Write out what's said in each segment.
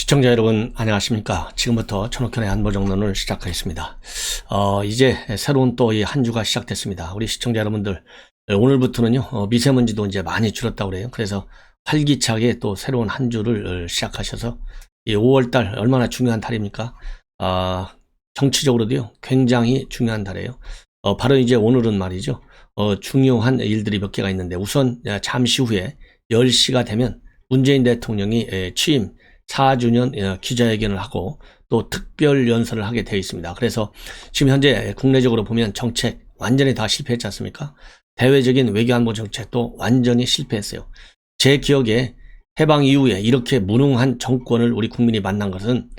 시청자 여러분 안녕하십니까. 지금부터 천옥현의 안보정론을 시작하겠습니다. 이제 새로운 또 이 한 주가 시작됐습니다. 우리 시청자 여러분들 오늘부터는요 미세먼지도 이제 많이 줄었다고 그래요. 그래서 활기차게 또 새로운 한 주를 시작하셔서 이 5월달 얼마나 중요한 달입니까? 정치적으로도요 굉장히 중요한 달이에요. 바로 이제 오늘은 말이죠. 중요한 일들이 몇 개가 있는데 우선 잠시 후에 10시가 되면 문재인 대통령이 취임 4주년 기자회견을 하고 또 특별 연설을 하게 되어 있습니다. 그래서 지금 현재 국내적으로 보면 정책 완전히 다 실패했지 않습니까? 대외적인 외교안보 정책도 완전히 실패했어요. 제 기억에 해방 이후에 이렇게 무능한 정권을 우리 국민이 만난 것은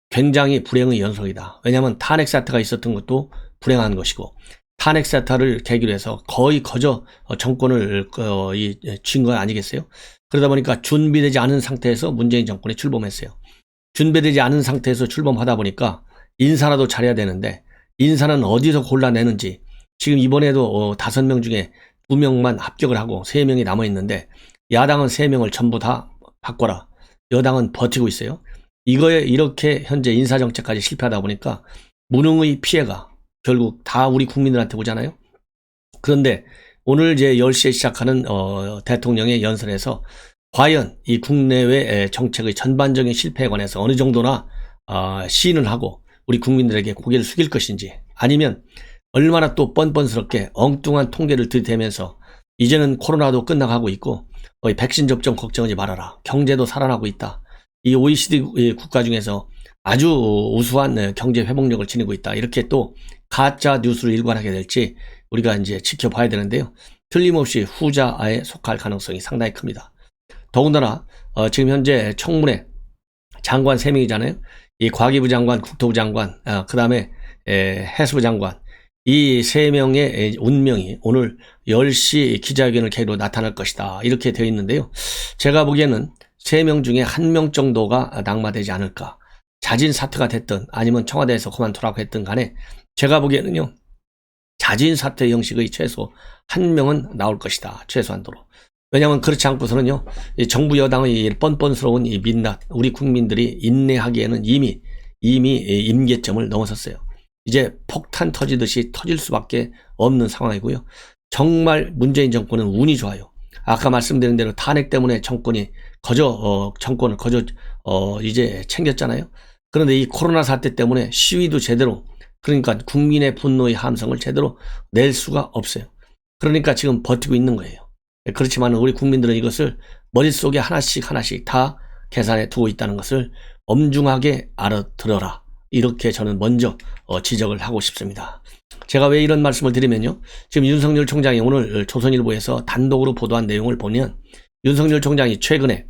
굉장히 불행의 연속이다. 왜냐하면 탄핵 사태가 있었던 것도 불행한 것이고 탄핵 사태를 계기로 해서 거의 거저 정권을 쥔 거 아니겠어요? 그러다 보니까 준비되지 않은 상태에서 문재인 정권이 출범했어요. 준비되지 않은 상태에서 출범하다 보니까 인사라도 잘해야 되는데 인사는 어디서 골라내는지 지금 이번에도 5명 중에 2명만 합격을 하고 3명이 남아있는데 야당은 3명을 전부 다 바꿔라. 여당은 버티고 있어요. 이거에 이렇게 현재 인사정책까지 실패하다 보니까 무능의 피해가 결국 다 우리 국민들한테 오잖아요. 그런데 오늘 이제 10시에 시작하는 대통령의 연설에서 과연 이 국내외 정책의 전반적인 실패에 관해서 어느 정도나 시인을 하고 우리 국민들에게 고개를 숙일 것인지 아니면 얼마나 또 뻔뻔스럽게 엉뚱한 통계를 들이대면서 이제는 코로나도 끝나가고 있고 백신 접종 걱정하지 말아라. 경제도 살아나고 있다. 이 OECD 국가 중에서 아주 우수한 경제 회복력을 지니고 있다. 이렇게 또 가짜 뉴스를 일관하게 될지 우리가 이제 지켜봐야 되는데요. 틀림없이 후자에 속할 가능성이 상당히 큽니다. 더군다나 지금 현재 청문회 장관 3명이잖아요. 이 과기부 장관, 국토부 장관, 그 다음에 해수부 장관 이 3명의 운명이 오늘 10시 기자회견을 계기로 나타날 것이다. 이렇게 되어 있는데요. 제가 보기에는 3명 중에 1명 정도가 낙마되지 않을까. 자진 사퇴가 됐든 아니면 청와대에서 그만두라고 했든 간에 제가 보기에는요. 자진 사퇴 형식의 최소 1명은 나올 것이다. 최소한도로. 왜냐하면 그렇지 않고서는요. 정부 여당의 뻔뻔스러운 이 민낯 우리 국민들이 인내하기에는 이미 임계점을 넘어섰어요. 이제 폭탄 터지듯이 터질 수밖에 없는 상황이고요. 정말 문재인 정권은 운이 좋아요. 아까 말씀드린 대로 탄핵 때문에 정권을 이제 챙겼잖아요. 그런데 이 코로나 사태 때문에 시위도 제대로 그러니까 국민의 분노의 함성을 제대로 낼 수가 없어요. 그러니까 지금 버티고 있는 거예요. 그렇지만 우리 국민들은 이것을 머릿속에 하나씩 다 계산해 두고 있다는 것을 엄중하게 알아들어라. 이렇게 저는 먼저 지적을 하고 싶습니다. 제가 왜 이런 말씀을 드리면요. 지금 윤석열 총장이 오늘 조선일보에서 단독으로 보도한 내용을 보면 윤석열 총장이 최근에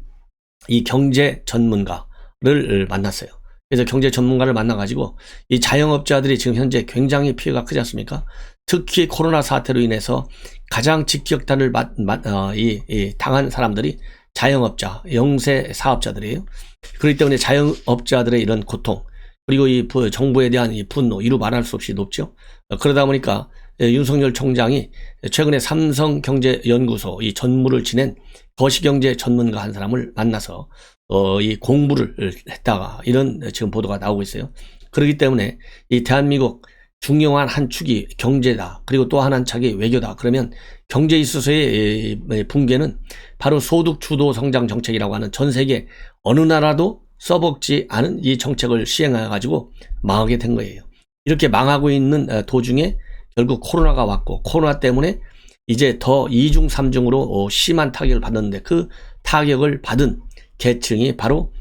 이 경제 전문가를 만났어요. 그래서 경제 전문가를 만나가지고 이 자영업자들이 지금 현재 굉장히 피해가 크지 않습니까? 특히 코로나 사태로 인해서 가장 직격탄을 당한 사람들이 자영업자, 영세 사업자들이에요. 그렇기 때문에 자영업자들의 이런 고통 그리고 이 정부에 대한 이 분노 이루 말할 수 없이 높죠. 그러다 보니까 윤석열 총장이 최근에 삼성경제연구소 이 전무를 지낸 거시경제 전문가 한 사람을 만나서 이 공부를 했다가 이런 지금 보도가 나오고 있어요. 그렇기 때문에 이 대한민국 중요한 한 축이 경제다. 그리고 또 한 축이 외교다. 그러면 경제에 있어서의 붕괴는 바로 소득 주도 성장 정책이라고 하는 전 세계 어느 나라도 써먹지 않은 이 정책을 시행해가지고 망하게 된 거예요. 이렇게 망하고 있는 도중에 결국 코로나가 왔고 코로나 때문에 이제 더 2중 3중으로 심한 타격을 받았는데 그 타격을 받은 계층이 바로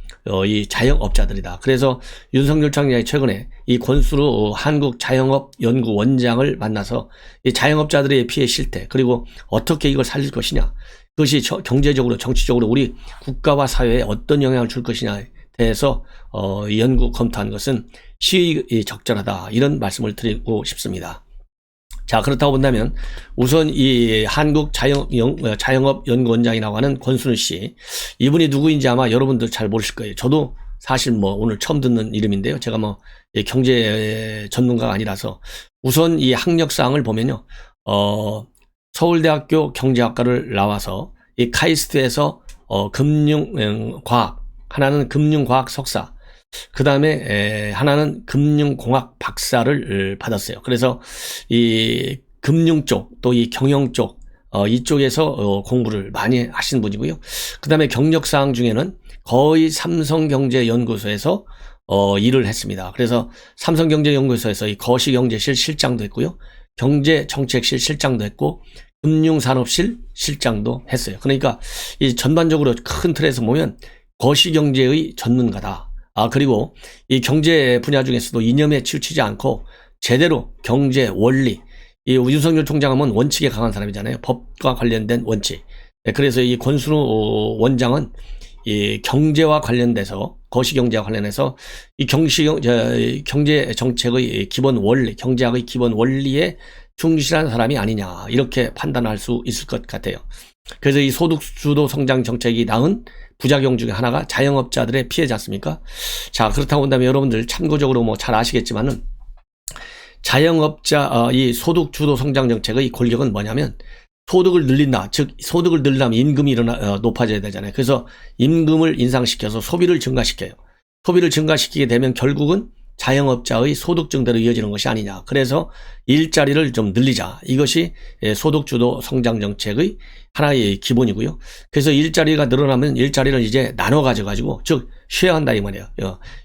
이 자영업자들이다. 그래서 윤석열 총장이 최근에 이 권수루 한국자영업연구원장을 만나서 이 자영업자들의 피해 실태 그리고 어떻게 이걸 살릴 것이냐 그것이 경제적으로 정치적으로 우리 국가와 사회에 어떤 영향을 줄 것이냐에 대해서 연구 검토한 것은 시의적절하다 이런 말씀을 드리고 싶습니다. 자, 그렇다고 본다면 우선 이 한국자영업연구원장이라고 하는 권순우 씨 이분이 누구인지 아마 여러분들 잘 모르실 거예요. 저도 사실 오늘 처음 듣는 이름인데요. 제가 경제 전문가가 아니라서 우선 이 학력사항을 보면요. 서울대학교 경제학과를 나와서 이 카이스트에서 금융과학 하나는 금융과학 석사, 그 다음에 하나는 금융공학 박사를 받았어요. 그래서 이 금융 쪽, 또 이 경영 쪽, 이쪽에서 공부를 많이 하신 분이고요. 그 다음에 경력사항 중에는 거의 삼성경제연구소에서 일을 했습니다. 그래서 삼성경제연구소에서 이 거시경제실 실장도 했고요. 경제정책실 실장도 했고, 금융산업실 실장도 했어요. 그러니까 이 전반적으로 큰 틀에서 보면 거시경제의 전문가다. 그리고 이 경제 분야 중에서도 이념에 치우치지 않고 제대로 경제 원리, 이 윤석열 총장은 원칙에 강한 사람이잖아요. 법과 관련된 원칙. 그래서 이 권순우 원장은 이 경제와 관련돼서, 거시경제와 관련해서 이 경제 정책의 기본 원리, 경제학의 기본 원리에 충실한 사람이 아니냐, 이렇게 판단할 수 있을 것 같아요. 그래서 이 소득주도 성장 정책이 낳은 부작용 중에 하나가 자영업자들의 피해지 않습니까? 자, 그렇다고 한다면 여러분들 참고적으로 뭐 잘 아시겠지만은, 자영업자 이 소득주도 성장 정책의 골격은 뭐냐면, 소득을 늘린다. 즉 소득을 늘리려면 임금이 높아져야 되잖아요. 그래서 임금을 인상시켜서 소비를 증가시켜요. 소비를 증가시키게 되면 결국은 자영업자의 소득 증대로 이어지는 것이 아니냐. 그래서 일자리를 좀 늘리자. 이것이 소득주도 성장 정책의 하나의 기본이고요. 그래서 일자리가 늘어나면 일자리를 이제 나눠 가져가지고, 즉 쉐어한다 이 말이에요.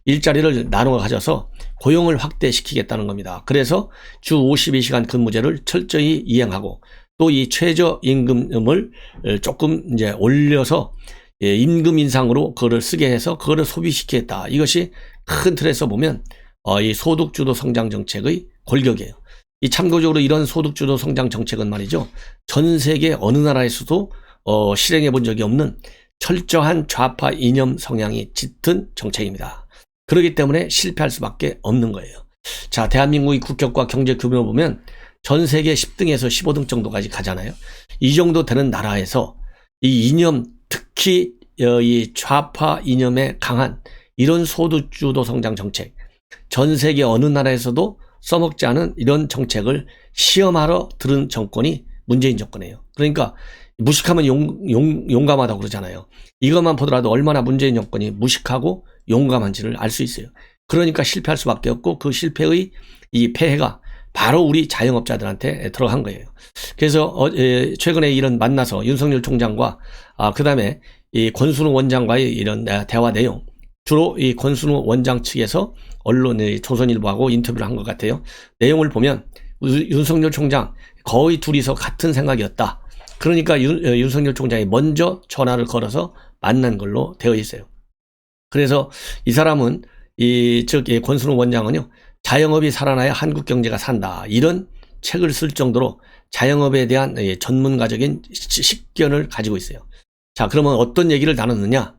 일자리를 나눠 가져서 고용을 확대시키겠다는 겁니다. 그래서 주 52시간 근무제를 철저히 이행하고, 또 이 최저임금을 조금 이제 올려서 임금 인상으로 그거를 쓰게 해서 그거를 소비시키겠다. 이것이 큰 틀에서 보면 이 소득주도 성장 정책의 골격이에요. 이 참고적으로 이런 소득주도 성장 정책은 말이죠, 전 세계 어느 나라에서도 실행해 본 적이 없는 철저한 좌파 이념 성향이 짙은 정책입니다. 그렇기 때문에 실패할 수밖에 없는 거예요. 자, 대한민국의 국격과 경제 규모를 보면 전 세계 10등에서 15등 정도까지 가잖아요. 이 정도 되는 나라에서 이 이념, 특히 이 좌파 이념에 강한 이런 소득주도 성장 정책, 전 세계 어느 나라에서도 써먹지 않은 이런 정책을 시험하러 들은 정권이 문재인 정권이에요. 그러니까 무식하면 용감하다고 그러잖아요. 이것만 보더라도 얼마나 문재인 정권이 무식하고 용감한지를 알 수 있어요. 그러니까 실패할 수밖에 없고, 그 실패의 이 폐해가 바로 우리 자영업자들한테 들어간 거예요. 그래서 최근에 이런 만나서 윤석열 총장과 그 다음에 이 권순우 원장과의 이런 대화 내용, 주로 이 권순우 원장 측에서 언론의 조선일보하고 인터뷰를 한 것 같아요. 내용을 보면 윤석열 총장 거의 둘이서 같은 생각이었다. 그러니까 윤석열 총장이 먼저 전화를 걸어서 만난 걸로 되어 있어요. 그래서 이 사람은 이 권순우 원장은요, 자영업이 살아나야 한국 경제가 산다, 이런 책을 쓸 정도로 자영업에 대한 전문가적인 식견을 가지고 있어요. 자, 그러면 어떤 얘기를 나눴느냐,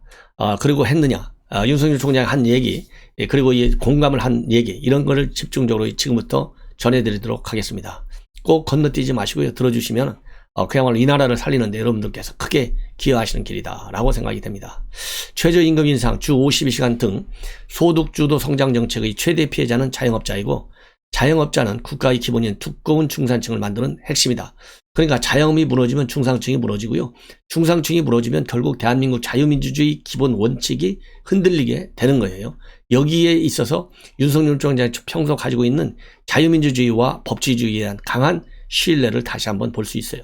그리고 했느냐, 윤석열 총장이 한 얘기, 그리고 이 공감을 한 얘기, 이런 거를 집중적으로 지금부터 전해드리도록 하겠습니다. 꼭 건너뛰지 마시고요. 들어주시면 그야말로 이 나라를 살리는데 여러분들께서 크게 기여하시는 길이다 라고 생각이 됩니다. 최저임금 인상, 주 52시간 등 소득주도 성장 정책의 최대 피해자는 자영업자이고, 자영업자는 국가의 기본인 두꺼운 중산층을 만드는 핵심이다. 그러니까 자영업이 무너지면 중산층이 무너지고요. 중산층이 무너지면 결국 대한민국 자유민주주의 기본 원칙이 흔들리게 되는 거예요. 여기에 있어서 윤석열 총장이 평소 가지고 있는 자유민주주의와 법치주의에 대한 강한 신뢰를 다시 한번 볼 수 있어요.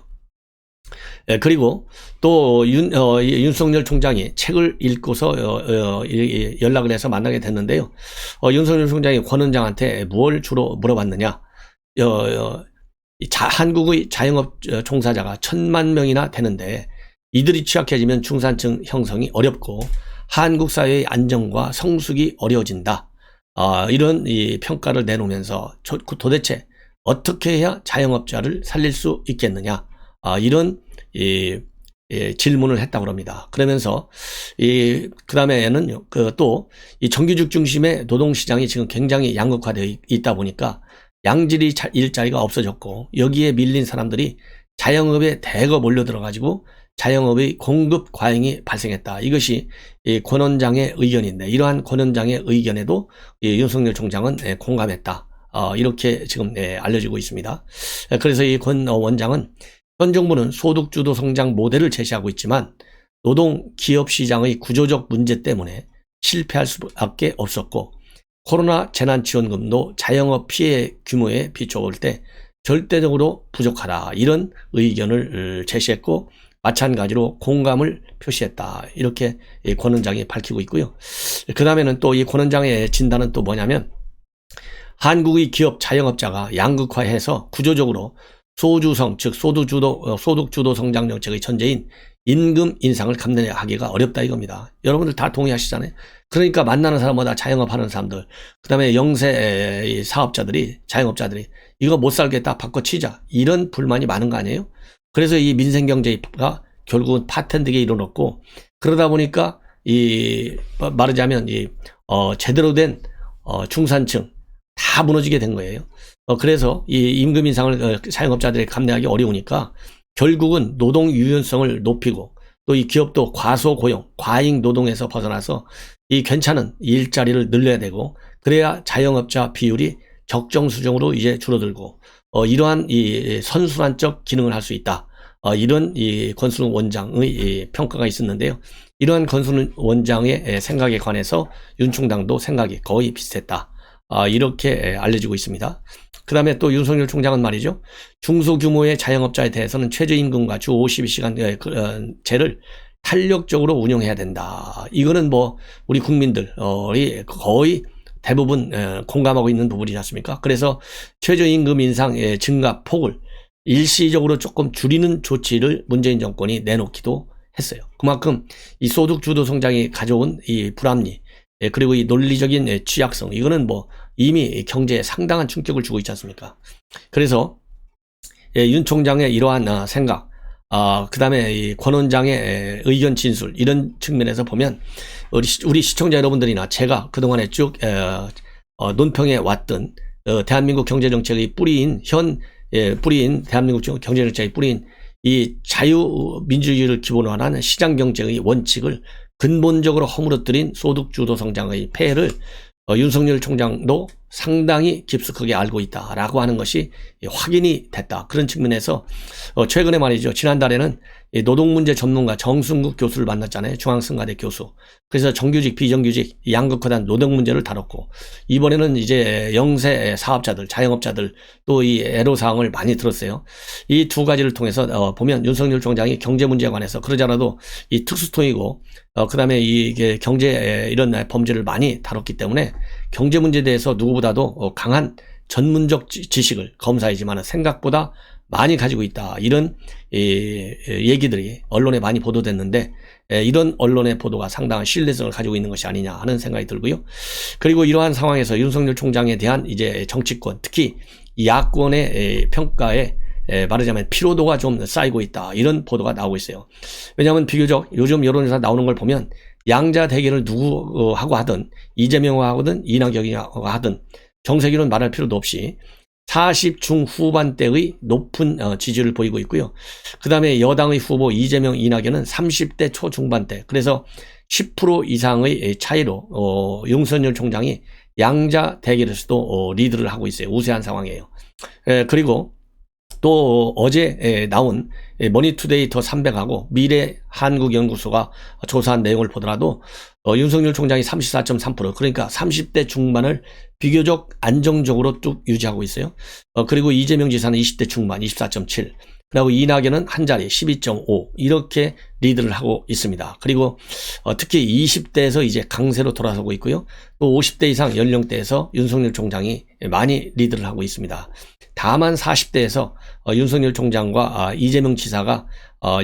그리고 또 윤석열 총장이 책을 읽고서 연락을 해서 만나게 됐는데요. 윤석열 총장이 권 원장한테 뭘 주로 물어봤느냐. 한국의 자영업 종사자가 1000만 명이나 되는데 이들이 취약해지면 중산층 형성이 어렵고 한국 사회의 안정과 성숙이 어려워진다. 이런 이 평가를 내놓으면서 도대체 어떻게 해야 자영업자를 살릴 수 있겠느냐. 이런 질문을 했다고 합니다. 그러면서 그 다음에는 또 이 정규직 중심의 노동시장이 지금 굉장히 양극화되어 있다 보니까 양질의 일자리가 없어졌고, 여기에 밀린 사람들이 자영업에 대거 몰려들어가지고 자영업의 공급 과잉이 발생했다. 이것이 권 원장의 의견인데, 이러한 권 원장의 의견에도 윤석열 총장은 공감했다. 이렇게 지금 알려지고 있습니다. 그래서 이 권 원장은 현 정부는 소득주도 성장 모델을 제시하고 있지만 노동 기업 시장의 구조적 문제 때문에 실패할 수밖에 없었고, 코로나 재난지원금도 자영업 피해 규모에 비춰볼 때 절대적으로 부족하다, 이런 의견을 제시했고 마찬가지로 공감을 표시했다, 이렇게 권 원장이 밝히고 있고요. 그 다음에는 또 이 권 원장의 진단은 또 뭐냐면, 한국의 기업 자영업자가 양극화해서 구조적으로 소주성, 즉 소득주도 성장 정책의 천재인 임금 인상을 감내하기가 어렵다, 이겁니다. 여러분들 다 동의하시잖아요. 그러니까 만나는 사람마다 자영업하는 사람들, 그 다음에 영세 사업자들이, 자영업자들이 이거 못 살겠다, 바꿔치자, 이런 불만이 많은 거 아니에요? 그래서 이 민생경제가 결국은 파탄되게 이뤄놓고, 그러다 보니까 말하자면 제대로 된 중산층 다 무너지게 된 거예요. 그래서 이 임금 인상을 자영업자들이 감내하기 어려우니까 결국은 노동 유연성을 높이고, 또 이 기업도 과소고용, 과잉 노동에서 벗어나서 이 괜찮은 일자리를 늘려야 되고, 그래야 자영업자 비율이 적정 수준으로 이제 줄어들고, 이러한 이 선순환적 기능을 할 수 있다. 이런 이 권순우 원장의 평가가 있었는데요. 이러한 권순우 원장의 생각에 관해서 윤 총장도 생각이 거의 비슷했다, 이렇게 알려지고 있습니다. 그 다음에 또 윤석열 총장은 말이죠, 중소규모의 자영업자에 대해서는 최저임금과 주 52시간제를 탄력적으로 운영해야 된다. 이거는 뭐 우리 국민들이 거의 대부분 공감하고 있는 부분이지 않습니까? 그래서 최저임금 인상 증가 폭을 일시적으로 조금 줄이는 조치를 문재인 정권이 내놓기도 했어요. 그만큼 이 소득주도 성장이 가져온 이 불합리, 그리고 이 논리적인 취약성, 이거는 뭐 이미 경제에 상당한 충격을 주고 있지 않습니까? 그래서 윤 총장의 이러한 생각, 그 다음에 이 권 원장의 의견 진술, 이런 측면에서 보면 우리 시청자 여러분들이나 제가 그동안에 쭉 논평해 왔던 대한민국 경제정책의 뿌리인 대한민국 경제정책의 뿌리인 이 자유민주주의를 기본으로 하는 시장경제의 원칙을 근본적으로 허물어뜨린 소득주도 성장의 폐해를 윤석열 총장도 상당히 깊숙하게 알고 있다라고 하는 것이 확인이 됐다. 그런 측면에서 최근에 말이죠, 지난달에는 노동문제 전문가 정순국 교수를 만났잖아요. 중앙성가대 교수. 그래서 정규직, 비정규직 양극화된 노동 문제를 다뤘고, 이번에는 이제 영세 사업자들, 자영업자들 또 이 애로사항을 많이 들었어요. 이 두 가지를 통해서 보면 윤석열 총장이 경제 문제에 관해서 그러지 않아도 이 특수통이고, 그 다음에 이게 경제 이런 범죄를 많이 다뤘기 때문에 경제 문제에 대해서 누구보다도 강한 전문적 지식을, 검사이지만 생각보다 많이 가지고 있다, 이런 얘기들이 언론에 많이 보도됐는데, 이런 언론의 보도가 상당한 신뢰성을 가지고 있는 것이 아니냐 하는 생각이 들고요. 그리고 이러한 상황에서 윤석열 총장에 대한 이제 정치권, 특히 야권의 평가에 말하자면 피로도가 좀 쌓이고 있다, 이런 보도가 나오고 있어요. 왜냐하면 비교적 요즘 여론조사 나오는 걸 보면 양자 대결을 누구하고 하든, 이재명하고 하든 이낙연하고 하든 정세균은 말할 필요도 없이 40 중후반대의 높은 지지를 보이고 있고요. 그 다음에 여당의 후보 이재명, 이낙연은 30대 초중반대, 그래서 10% 이상의 차이로 윤석열 총장이 양자 대결에서도 리드를 하고 있어요. 우세한 상황이에요. 그리고 또 어제 나온 머니투데이 더 300하고 미래한국연구소가 조사한 내용을 보더라도 윤석열 총장이 34.3%, 그러니까 30대 중반을 비교적 안정적으로 쭉 유지하고 있어요. 그리고 이재명 지사는 20대 중반 24.7, 그리고 이낙연은 한 자리 12.5, 이렇게 리드를 하고 있습니다. 그리고 특히 20대에서 이제 강세로 돌아서고 있고요. 또 50대 이상 연령대에서 윤석열 총장이 많이 리드를 하고 있습니다. 다만 40대에서 윤석열 총장과 이재명 지사가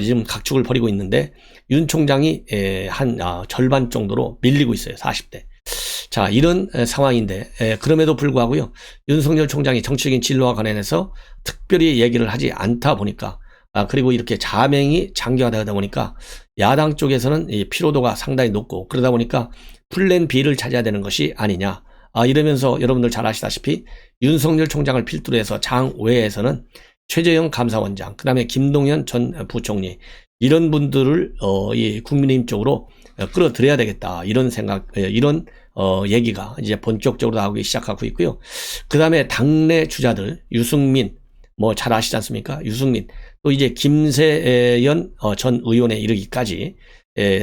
지금 각축을 벌이고 있는데, 윤 총장이 한 절반 정도로 밀리고 있어요. 40대. 자, 이런 상황인데, 그럼에도 불구하고요, 윤석열 총장이 정치적인 진로와 관련해서 특별히 얘기를 하지 않다 보니까, 그리고 이렇게 자맹이 장기화되다 보니까 야당 쪽에서는 이 피로도가 상당히 높고, 그러다 보니까 플랜 B를 찾아야 되는 것이 아니냐, 이러면서 여러분들 잘 아시다시피 윤석열 총장을 필두로 해서 장 외에서는 최재형 감사원장, 그 다음에 김동연 전 부총리, 이런 분들을 이 국민의힘 쪽으로 끌어들여야 되겠다, 이런 생각, 이런 얘기가 이제 본격적으로 나오기 시작하고 있고요. 그 다음에 당내 주자들, 유승민, 뭐 잘 아시지 않습니까? 유승민, 또 이제 김세연 전 의원에 이르기까지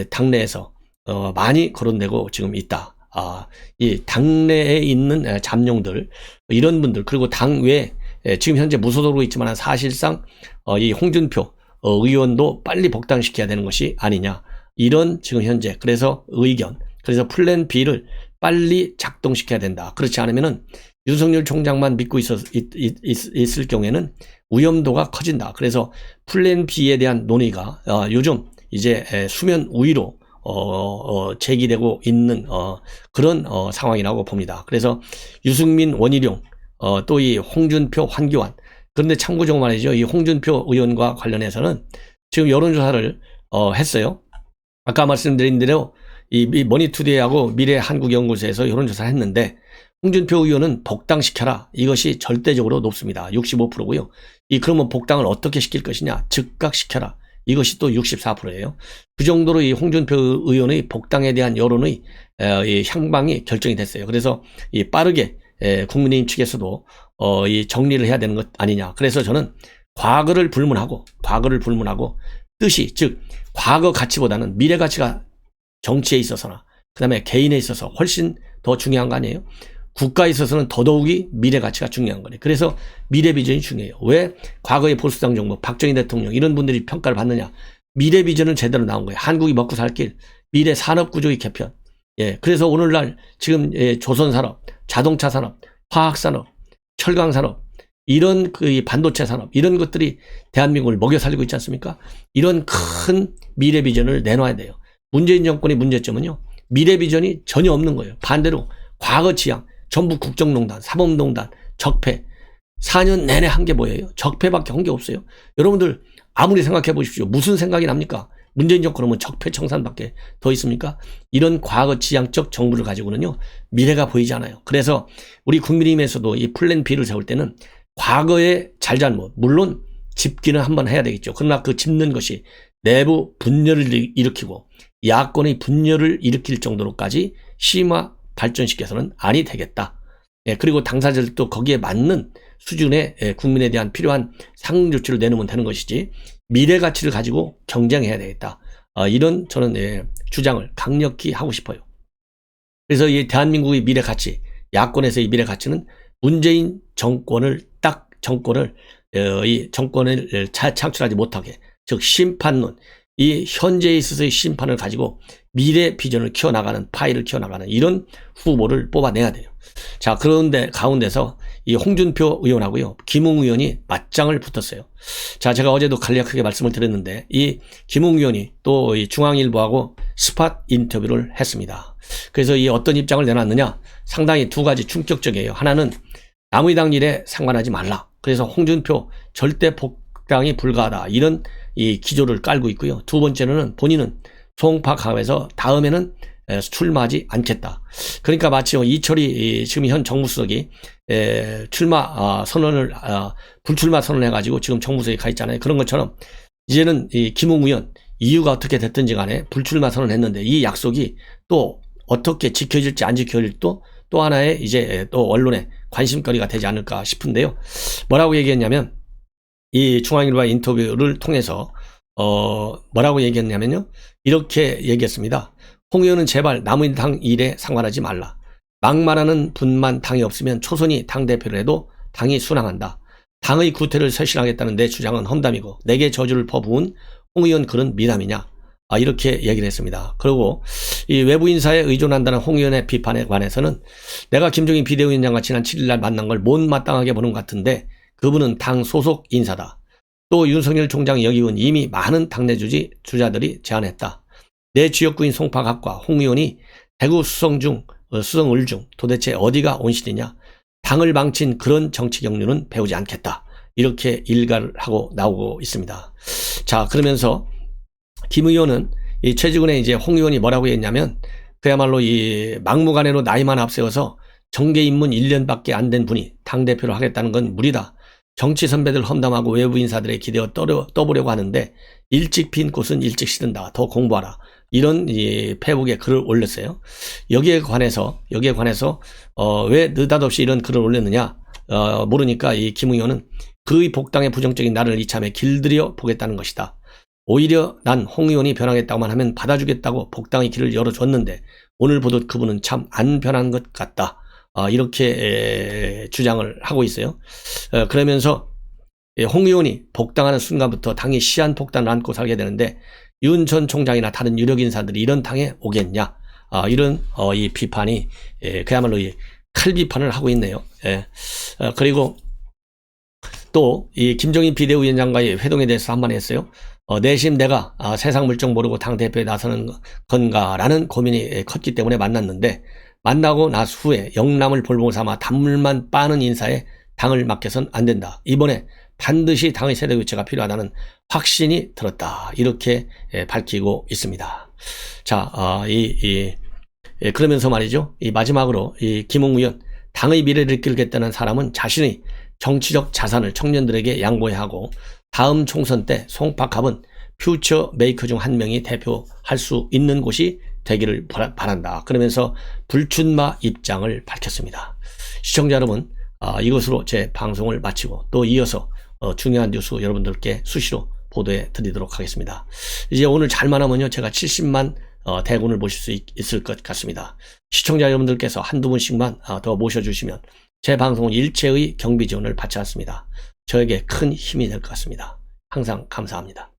당내에서 많이 거론되고 지금 있다. 이 당내에 있는 잠룡들, 이런 분들, 그리고 당외 지금 현재 무소속으로 있지만 사실상 이 홍준표 의원도 빨리 복당시켜야 되는 것이 아니냐, 이런 지금 현재 그래서 의견, 그래서 플랜 B를 빨리 작동시켜야 된다. 그렇지 않으면은 윤석열 총장만 믿고 있을 경우에는 위험도가 커진다. 그래서 플랜 B에 대한 논의가 요즘 이제 수면 위로 제기되고 있는 그런 상황이라고 봅니다. 그래서 유승민, 원희룡, 또 이 홍준표, 황교안. 그런데 참고적으로 말이죠, 이 홍준표 의원과 관련해서는 지금 여론조사를 했어요. 아까 말씀드린 대로 이 머니투데이하고 미래한국연구소에서 여론조사를 했는데 홍준표 의원은 복당시켜라, 이것이 절대적으로 높습니다. 65%고요. 그러면 복당을 어떻게 시킬 것이냐, 즉각시켜라, 이것이 또 64%예요. 그 정도로 이 홍준표 의원의 복당에 대한 여론의 이 향방이 결정이 됐어요. 그래서 이 빠르게 국민의힘 측에서도 이 정리를 해야 되는 것 아니냐. 그래서 저는 과거를 불문하고 뜻이, 즉 과거 가치보다는 미래 가치가 정치에 있어서나 그 다음에 개인에 있어서 훨씬 더 중요한 거 아니에요? 국가에 있어서는 더더욱이 미래 가치가 중요한 거예요. 그래서 미래 비전이 중요해요. 왜 과거의 보수당 정부, 박정희 대통령 이런 분들이 평가를 받느냐? 미래 비전은 제대로 나온 거예요. 한국이 먹고 살 길, 미래 산업 구조의 개편. 그래서 오늘날 지금 조선 산업, 자동차 산업, 화학 산업, 철강 산업, 이런 그 반도체 산업, 이런 것들이 대한민국을 먹여 살리고 있지 않습니까? 이런 큰 미래 비전을 내놔야 돼요. 문재인 정권의 문제점은요, 미래 비전이 전혀 없는 거예요. 반대로 과거 지향, 전부 국정농단, 사법농단, 적폐. 4년 내내 한 게 뭐예요? 적폐밖에 한 게 없어요. 여러분들 아무리 생각해 보십시오. 무슨 생각이 납니까? 문재인 정권은 적폐 청산밖에 더 있습니까? 이런 과거 지향적 정부를 가지고는요, 미래가 보이지 않아요. 그래서 우리 국민의힘에서도 이 플랜 B를 세울 때는 과거의 잘잘못, 물론 짚기는 한번 해야 되겠죠. 그러나 그 짚는 것이 내부 분열을 일으키고 야권의 분열을 일으킬 정도로까지 심화 발전시켜서는 아니 되겠다. 그리고 당사자들도 거기에 맞는 수준의 국민에 대한 필요한 상응 조치를 내놓으면 되는 것이지, 미래 가치를 가지고 경쟁해야 되겠다. 이런 저는 주장을 강력히 하고 싶어요. 그래서 이 대한민국의 미래 가치, 야권에서의 미래 가치는 문재인 정권을 이 정권을 창출하지 못하게, 즉 심판론, 이 현재에 있어서의 심판을 가지고 미래 비전을 키워나가는, 파일을 키워나가는 이런 후보를 뽑아내야 돼요. 자, 그런데 가운데서 이 홍준표 의원하고요, 김웅 의원이 맞짱을 붙었어요. 자, 제가 어제도 간략하게 말씀을 드렸는데 이 김웅 의원이 또 이 중앙일보하고 스팟 인터뷰를 했습니다. 그래서 이 어떤 입장을 내놨느냐, 상당히 두 가지 충격적이에요. 하나는 남의당 일에 상관하지 말라. 그래서 홍준표 절대 복당이 불가하다, 이런 이 기조를 깔고 있고요. 두 번째로는 본인은 송파 강에서 다음에는 출마하지 않겠다. 그러니까 마치 이철이 지금 현 정무수석이 출마 선언을 불출마 선언을 해가지고 지금 정무수석에 가 있잖아요. 그런 것처럼 이제는 이 김웅 의원, 이유가 어떻게 됐든지 간에 불출마 선언했는데 이 약속이 또 어떻게 지켜질지 안 지켜질지도 또 하나의 이제 또 언론의 관심거리가 되지 않을까 싶은데요. 뭐라고 얘기했냐면, 이 중앙일보의 인터뷰를 통해서 뭐라고 얘기했냐면요, 이렇게 얘기했습니다. 홍 의원은 제발 남의 당 일에 상관하지 말라. 막말하는 분만 당이 없으면 초선이 당대표를 해도 당이 순항한다. 당의 구태를 쇄신하겠다는 내 주장은 험담이고 내게 저주를 퍼부은 홍 의원 글은 미담이냐, 이렇게 얘기를 했습니다. 그리고 이 외부 인사에 의존한다는 홍 의원의 비판에 관해서는 내가 김종인 비대위원장과 지난 7일날 만난 걸 못마땅하게 보는 것 같은데 그분은 당 소속 인사다. 또 윤석열 총장 여기군 이미 많은 당내 주자들이 제안했다. 내 지역구인 송파갑과 홍 의원이 대구 수성을 중 도대체 어디가 온실이냐. 당을 망친 그런 정치 경륜은 배우지 않겠다. 이렇게 일가를 하고 나오고 있습니다. 자, 그러면서 김 의원은 이 최지근에 이제 홍 의원이 뭐라고 했냐면, 그야말로 이 막무가내로 나이만 앞세워서 정계 입문 1년밖에 안 된 분이 당대표를 하겠다는 건 무리다. 정치 선배들 험담하고 외부 인사들의 기대어 떠보려고 하는데 일찍 핀 꽃은 일찍 시든다. 더 공부하라. 이런 이 페북에 글을 올렸어요. 여기에 관해서 왜 느닷없이 이런 글을 올렸느냐 모르니까 이 김 의원은 그의 복당의 부정적인 날을 이참에 길들여 보겠다는 것이다. 오히려 난 홍 의원이 변하겠다고만 하면 받아주겠다고 복당의 길을 열어줬는데 오늘 보듯 그분은 참 안 변한 것 같다. 이렇게 주장을 하고 있어요. 그러면서 홍 의원이 복당하는 순간부터 당이 시한폭탄을 안고 살게 되는데 윤 전 총장이나 다른 유력 인사들이 이런 당에 오겠냐. 이런 이 비판이 그야말로 이 칼비판을 하고 있네요. 그리고 또 이 김종인 비대위원장과의 회동에 대해서 한마디 했어요. 내심 내가 세상 물정 모르고 당대표에 나서는 건가라는 고민이 컸기 때문에 만났는데 만나고 나서 후에 영남을 볼모로 삼아 단물만 빠는 인사에 당을 맡겨선 안 된다. 이번에 반드시 당의 세대 교체가 필요하다는 확신이 들었다. 이렇게 밝히고 있습니다. 자, 그러면서 말이죠. 이 마지막으로 이 김웅 의원, 당의 미래를 이끌겠다는 사람은 자신의 정치적 자산을 청년들에게 양보해야 하고 다음 총선 때 송파갑은 퓨처 메이커 중 한 명이 대표할 수 있는 곳이 되기를 바란다. 그러면서 불출마 입장을 밝혔습니다. 시청자 여러분, 이것으로 제 방송을 마치고 또 이어서 중요한 뉴스 여러분들께 수시로 보도해 드리도록 하겠습니다. 이제 오늘 잘만 하면요, 제가 70만 대군을 모실 수 있을 것 같습니다. 시청자 여러분들께서 한두 분씩만 더 모셔주시면 제 방송은 일체의 경비 지원을 받지 않습니다. 저에게 큰 힘이 될 것 같습니다. 항상 감사합니다.